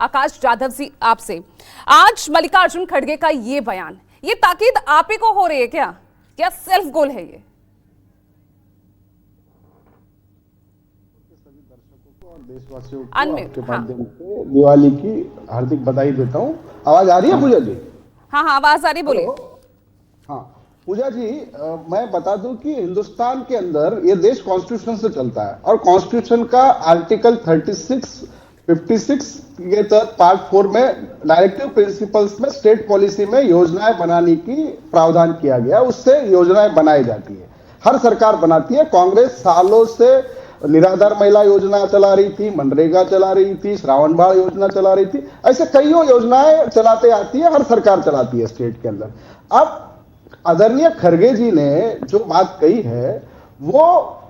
आकाश जाधव जी आपसे, आज मल्लिकार्जुन खड़गे का ये बयान, ये ताकीद आप ही को हो रही है क्या सेल्फ गोल है ये? सभी दर्शकों को और देशवासियों को आपके माध्यम से दिवाली की हार्दिक बधाई देता हूँ। आवाज आ रही है पूजा जी? हाँ आवाज आ रही, बोलिए। हाँ पूजा जी, मैं बता दूं कि हिंदुस्तान के अंदर ये देश कॉन्स्टिट्यूशन से चलता है और कॉन्स्टिट्यूशन का आर्टिकल 36, 56 के तहत पार्ट 4 में डायरेक्टिव प्रिंसिपल्स में स्टेट पॉलिसी में योजनाएं बनाने की प्रावधान किया गया, उससे योजनाएं बनाई जाती है। हर सरकार बनाती है। कांग्रेस सालों से निराधार महिला योजना चला रही थी, मनरेगा चला रही थी, श्रावण बाढ़ योजना चला रही थी, ऐसे कईयों योजनाएं चलाते आती है, हर सरकार चलाती है स्टेट के अंदर। अब आदरणीय खड़गे जी ने जो बात कही है वो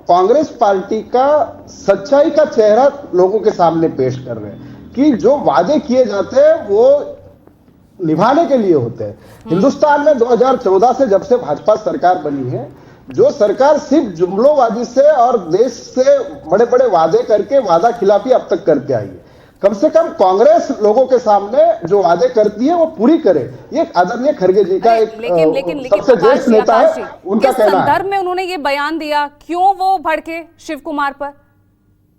कांग्रेस पार्टी का सच्चाई का चेहरा लोगों के सामने पेश कर रहे हैं कि जो वादे किए जाते हैं वो निभाने के लिए होते हैं। हिंदुस्तान में 2014 से जब से भाजपा सरकार बनी है, जो सरकार सिर्फ जुमलोबाजी से और देश से बड़े बड़े वादे करके वादा खिलाफी अब तक करके आई है। कम से कम कांग्रेस लोगों के सामने जो वादे करती है वो पूरी करे। ये आदरणीय खड़गे जी का एक सबसे ज्येष्ठ नेता है, उनका कहना है। संदर्भ में उन्होंने ये बयान दिया, क्यों वो भड़के शिव कुमार पर?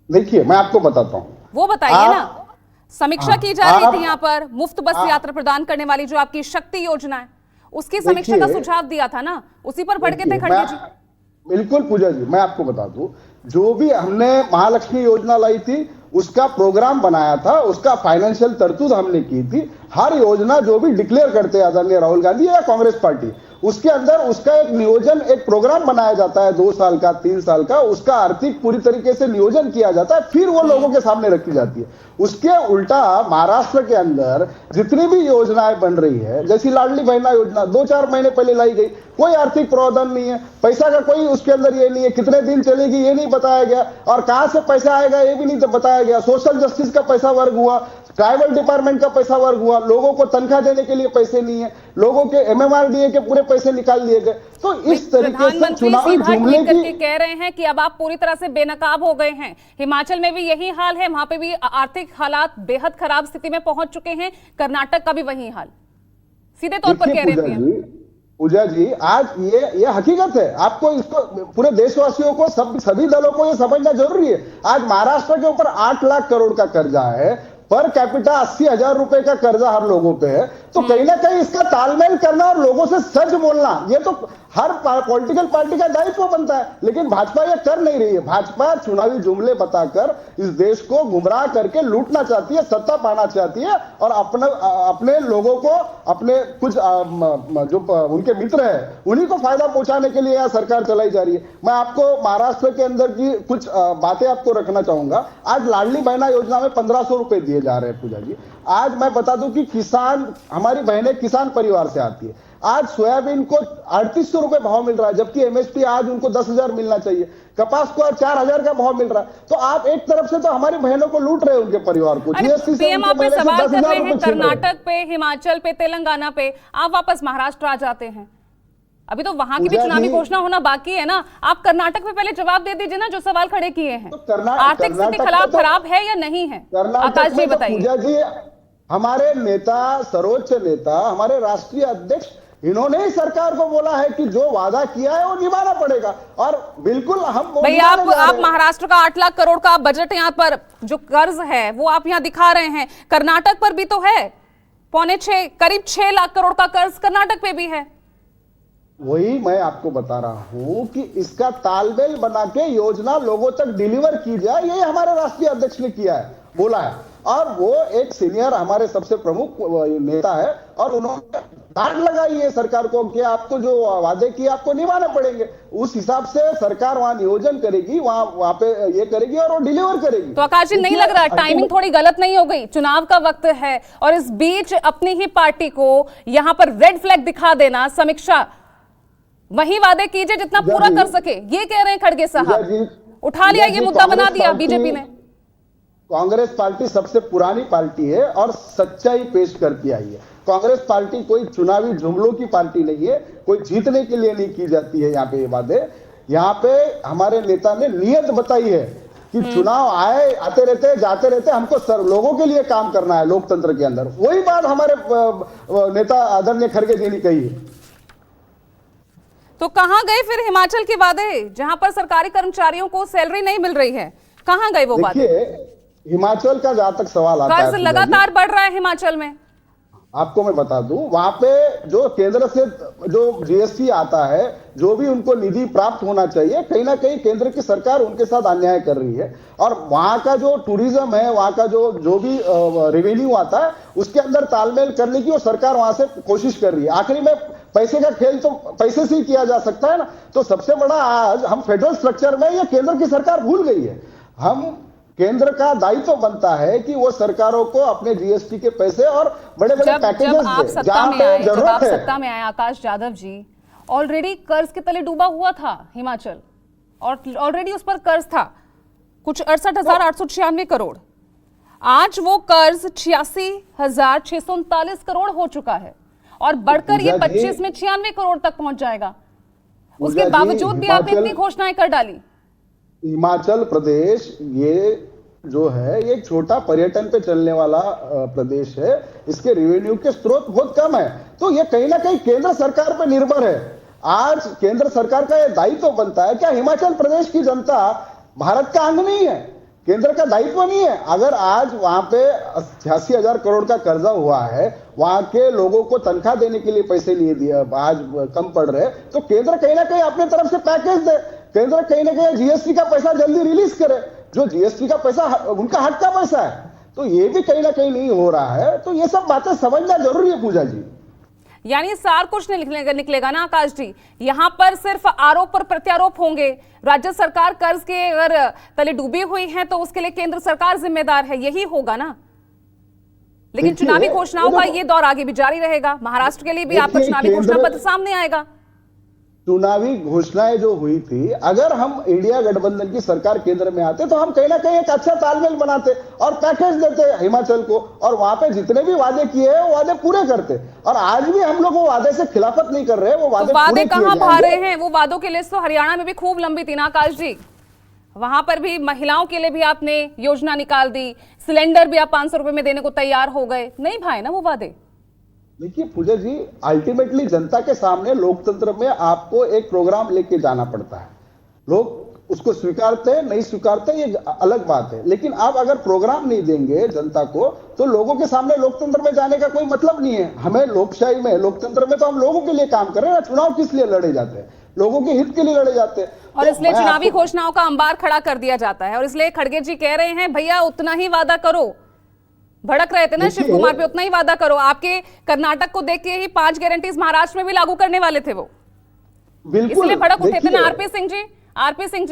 देखिए मैं आपको बताता हूँ, वो बताइए ना। समीक्षा की जा रही थी यहाँ पर, मुफ्त बस यात्रा प्रदान करने वाली जो आपकी शक्ति योजना है, उसकी समीक्षा का सुझाव दिया था ना, उसी पर भड़के थे खड़गे जी। बिल्कुल पूजा जी, मैं आपको बता दूं, जो भी हमने महालक्ष्मी योजना लाई थी उसका प्रोग्राम बनाया था, उसका फाइनेंशियल तरतूद हमने की थी। हर योजना जो भी डिक्लेयर करते हैं आदरणीय राहुल गांधी या कांग्रेस पार्टी, उसके अंदर उसका एक नियोजन, एक प्रोग्राम बनाया जाता है 2 साल का, 3 साल का, उसका आर्थिक पूरी तरीके से नियोजन किया जाता है, फिर वो लोगों के सामने रखी जाती है। उसके उल्टा महाराष्ट्र के अंदर जितनी भी योजनाएं बन रही है, जैसी लाडली बहना योजना 2-4 महीने पहले लाई गई, कोई आर्थिक प्रावधान नहीं है, पैसा का कोई उसके अंदर ये नहीं है, कितने दिन चलेगी ये नहीं बताया गया, और कहां से पैसा आएगा ये भी नहीं बताया गया। सोशल जस्टिस का पैसा वर्ग हुआ, ट्राइबल डिपार्टमेंट का पैसा वर्ग हुआ, लोगों को तनख्वाह देने के लिए पैसे नहीं है, लोगों के MMRDA के पूरे पैसे निकाल लिए गए। तो इस तरीके से चुनावी जुमले की कह रहे हैं कि अब आप पूरी तरह से बेनकाब हो गए हैं। हिमाचल में भी यही हाल है, वहां पे भी आर्थिक हालात बेहद खराब स्थिति में पहुंच चुके हैं, कर्नाटक का भी वही हाल, सीधे तौर पर कह रहे हैं पूजा जी। आज ये हकीकत है, आपको इसको पूरे देशवासियों को सभी दलों को ये समझना जरूरी है। आज महाराष्ट्र के ऊपर 8 लाख करोड़ का कर्जा है, पर कैपिटा 80,000 रुपए का कर्जा हर लोगों पे है। तो कहीं ना कहीं इसका तालमेल करना और लोगों से सच बोलना, ये तो हर पॉलिटिकल पार्टी का दायित्व बनता है, लेकिन भाजपा ये कर नहीं रही है। भाजपा चुनावी जुमले बताकर इस देश को गुमराह करके लूटना चाहती है, सत्ता पाना चाहती है, और अपने लोगों को, अपने कुछ जो उनके मित्र हैं उन्हीं को फायदा पहुंचाने के लिए यह सरकार चलाई जा रही है। मैं आपको महाराष्ट्र के अंदर की कुछ बातें आपको रखना चाहूंगा। आज लाडली बहना योजना में 1500 रुपए दिए जा रहे हैं पूजा जी। आज मैं बता दूं कि किसान, हमारी बहनें किसान परिवार से आती है, आज सोयाबीन को 3800 रुपए भाव मिल रहा है, जबकि MSP आज उनको 10,000 मिलना चाहिए। कपास को आज 4,000 का भाव मिल रहा है। तो आप एक तरफ से तो हमारी बहनों को लूट रहे हैं, उनके परिवार को। GST से आप पे सवाल कर रहे हैं, कर्नाटक पे, हिमाचल पे, तेलंगाना पे, आप वापस महाराष्ट्र आ जाते हैं। अभी तो वहां की भी चुनावी घोषणा होना बाकी है ना। आप कर्नाटक में पहले जवाब दे दीजिए ना, जो सवाल खड़े किए हैं। तो आर्थिक स्थिति खराब है या नहीं है, आकाश जी बताइए। हमारे नेता, सर्वोच्च नेता, हमारे राष्ट्रीय अध्यक्ष, इन्होंने ही सरकार को बोला है कि जो वादा किया है वो निभाना पड़ेगा। और बिल्कुल हम भाई, आप महाराष्ट्र का 8 लाख करोड़ का बजट यहाँ पर जो कर्ज है वो आप यहाँ दिखा रहे हैं, कर्नाटक पर भी तो है, करीब 6 लाख करोड़ का कर्ज कर्नाटक पे भी है। वही मैं आपको बता रहा हूं कि इसका तालमेल बना के योजना लोगों तक डिलीवर की जाए, यही हमारे राष्ट्रीय अध्यक्ष ने किया है, बोला है। और वो एक सीनियर हमारे सबसे प्रमुख नेता है, और उन्होंने डांट लगाई है सरकार को कि आपको जो वादे किए आपको निभाने पड़ेंगे। उस हिसाब से सरकार वहां नियोजन करेगी, वहां पे ये करेगी और वो डिलीवर करेगी। तो आकाश जी, नहीं लग रहा टाइमिंग थोड़ी गलत नहीं हो गई? चुनाव का वक्त है और इस बीच अपनी ही पार्टी को यहां पर रेड फ्लैग दिखा देना, समीक्षा वही वादे कीजिए जितना पूरा कर सके, ये कह रहे हैं खड़गे साहब। उठा लिया, ये मुद्दा बना दिया बीजेपी ने। कांग्रेस पार्टी सबसे पुरानी पार्टी है और सच्चाई पेश करती आई है। कांग्रेस पार्टी कोई चुनावी जुमलों की पार्टी नहीं है, कोई जीतने के लिए नहीं की जाती है यहाँ पे ये वादे। यहाँ पे हमारे नेता ने नियत बताई है कि चुनाव आते रहते जाते रहते, हमको लोगों के लिए काम करना है लोकतंत्र के अंदर। वही बात हमारे नेता आदरणीय खड़गे जी ने कही है। तो कहां गए फिर हिमाचल के वादे, जहां पर सरकारी कर्मचारियों को सैलरी नहीं मिल रही है? कहां गए वो वादे? देखिए, हिमाचल का जहां तक सवाल आता है, कर्ज लगातार बढ़ रहा है हिमाचल में। आपको मैं बता दूं, वहां पे जो केंद्र से जो जीएसटी आता है, जो भी उनको निधि प्राप्त होना चाहिए, कहीं ना कहीं केंद्र की सरकार उनके साथ अन्याय कर रही है। और वहां का जो टूरिज्म है, वहां का जो भी रेवेन्यू आता है, उसके अंदर तालमेल करने की वो सरकार वहां से कोशिश कर रही है। आखिरी में पैसे का खेल तो पैसे से ही किया जा सकता है ना। तो सबसे बड़ा आज हम फेडरल स्ट्रक्चर में ये केंद्र की सरकार भूल गई है। हम केंद्र का दायित्व बनता है कि वो सरकारों को अपने जीएसटी के पैसे और बड़े बड़े पैकेजेस दे, जहां पे जरूरत है। सत्ता में आए आकाश यादव जी, ऑलरेडी कर्ज के तले डूबा हुआ था हिमाचल, और ऑलरेडी उस पर कर्ज था कुछ 68,896 करोड़। आज वो कर्ज 86,639 करोड़ हो चुका है, और बढ़कर ये 25 में 96 करोड़ तक पहुंच जाएगा। उसके बावजूद भी आपने इतनी घोषणाएं कर डाली। हिमाचल प्रदेश ये जो है, ये एक छोटा पर्यटन पे चलने वाला प्रदेश है। इसके रेवेन्यू के स्रोत बहुत कम है, तो ये कहीं ना कहीं केंद्र सरकार पर निर्भर है। आज केंद्र सरकार का ये दायित्व बनता है, क्या हिमाचल प्रदेश की जनता भारत का अंग नहीं है? केंद्र का दायित्व नहीं है? अगर आज वहां पे 86,000 करोड़ का कर्जा हुआ है, वहां के लोगों को तनख्वाह देने के लिए पैसे नहीं दिए, आज कम पड़ रहे, तो केंद्र कहीं ना कहीं अपने तरफ से पैकेज दे। केंद्र कहीं ना कहीं जीएसटी का पैसा जल्दी रिलीज करे, जो जीएसटी का पैसा उनका हक का पैसा है। तो ये भी कहीं ना कहीं नहीं हो रहा है। तो ये सब बातें समझना जरूरी है पूजा जी। यानी सार कुछ नहीं निकलेगा ना आकाश जी, यहां पर सिर्फ आरोप और प्रत्यारोप होंगे। राज्य सरकार कर्ज के अगर तले डूबी हुई है तो उसके लिए केंद्र सरकार जिम्मेदार है, यही होगा ना। लेकिन चुनावी घोषणाओं का ये दौर आगे भी जारी रहेगा। महाराष्ट्र के लिए भी आपका चुनावी घोषणा पत्र सामने आएगा। चुनावी घोषणाएं जो हुई थी, अगर हम इंडिया गठबंधन की सरकार केंद्र में आते तो हम कहीं ना कहीं एक अच्छा तालमेल बनाते और पैकेज देते हिमाचल को, और वहां पे जितने भी वादे किए हैं वो वादे पूरे करते। और आज भी हम लोग वो वादे से खिलाफत नहीं कर रहे, वो वादे कहां भा रहे हैं? वो वादों की लिस्ट तो हरियाणा में भी खूब लंबी थी ना आकाश जी। वहां पर भी महिलाओं के लिए भी आपने योजना निकाल दी, सिलेंडर भी आप 500 रुपए में देने को तैयार हो गए। नहीं भाई ना वो वादे। देखिए पूजा जी, अल्टीमेटली जनता के सामने लोकतंत्र में आपको एक प्रोग्राम लेके जाना पड़ता है। लोग उसको स्वीकारते नहीं स्वीकारते ये अलग बात है, लेकिन आप अगर प्रोग्राम नहीं देंगे जनता को, तो लोगों के सामने लोकतंत्र में जाने का कोई मतलब नहीं है। हमें लोकशाही में, लोकतंत्र में तो हम लोगों के लिए काम कर रहे हैं। चुनाव किस लिए लड़े जाते हैं? लोगों के हित के लिए लड़े जाते हैं। और इसलिए चुनावी घोषणाओं का अंबार खड़ा कर दिया जाता है, और इसलिए खड़गे जी कह रहे हैं भैया उतना ही वादा करो। भड़क रहे थे ना शिव कुमार पे, उतना ही वादा करो। आपके कर्नाटक को देख के ही 5 गारंटीज महाराष्ट्र में भी लागू करने वाले थे वो, इसलिए भड़क उठे थे ना आरपी सिंह जी।